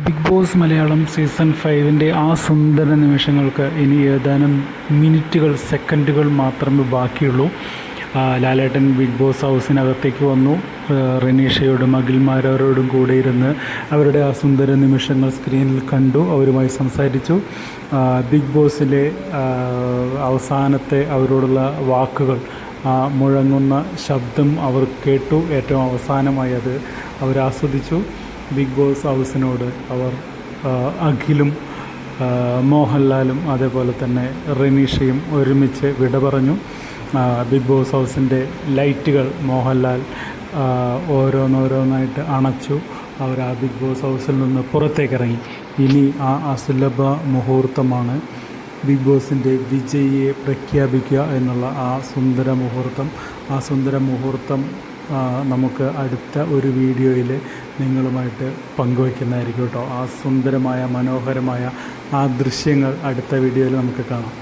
Big boss Malayalam season 5 ആ സുന്ദര നിമിഷങ്ങൾക്ക് ഇനി ഏതാനും മിനിറ്റുകൾ സെക്കൻഡുകൾ മാത്രമേ ബാക്കിയുള്ളൂ. ലാലേട്ടൻ ബിഗ് ബോസ് ഹൗസിനകത്തേക്ക് വന്നു. റെനീഷയോടും അഖിൽമാരോടും കൂടെ ഇരുന്ന് അവരുടെ ആ സുന്ദര നിമിഷങ്ങൾ സ്ക്രീനിൽ കണ്ടു, അവരുമായി സംസാരിച്ചു. ബിഗ് ബോസിലെ അവസാനത്തെ അവരോടുള്ള വാക്കുകൾ, മുഴങ്ങുന്ന ശബ്ദം അവർ കേട്ടു. ഏറ്റവും അവസാനമായി അത് അവർ ആസ്വദിച്ചു. ബിഗ് ബോസ് ഹൗസിനോട് അവർ അഖിലും മോഹൻലാലും അതേപോലെ തന്നെ റെനീഷയും ഒരുമിച്ച് വിട പറഞ്ഞു. ബിഗ് ബോസ് ഹൗസിൻ്റെ ലൈറ്റുകൾ മോഹൻലാൽ ഓരോന്നോരോന്നായിട്ട് അണച്ചു. അവർ ആ ബിഗ് ബോസ് ഹൗസിൽ നിന്ന് പുറത്തേക്കിറങ്ങി. ഇനി ആ അസുലഭ മുഹൂർത്തമാണ് ബിഗ് ബോസിൻ്റെ വിജയിയെ പ്രഖ്യാപിക്കുക എന്നുള്ള ആ സുന്ദര മുഹൂർത്തം. ആ സുന്ദര മുഹൂർത്തം നമുക്ക് അടുത്ത ഒരു വീഡിയോയിൽ നിങ്ങളുമായിട്ട് പങ്കുവയ്ക്കുന്നതായിരിക്കും കേട്ടോ. ആ സുന്ദരമായ മനോഹരമായ ആ ദൃശ്യങ്ങൾ അടുത്ത വീഡിയോയിൽ നമുക്ക് കാണാം.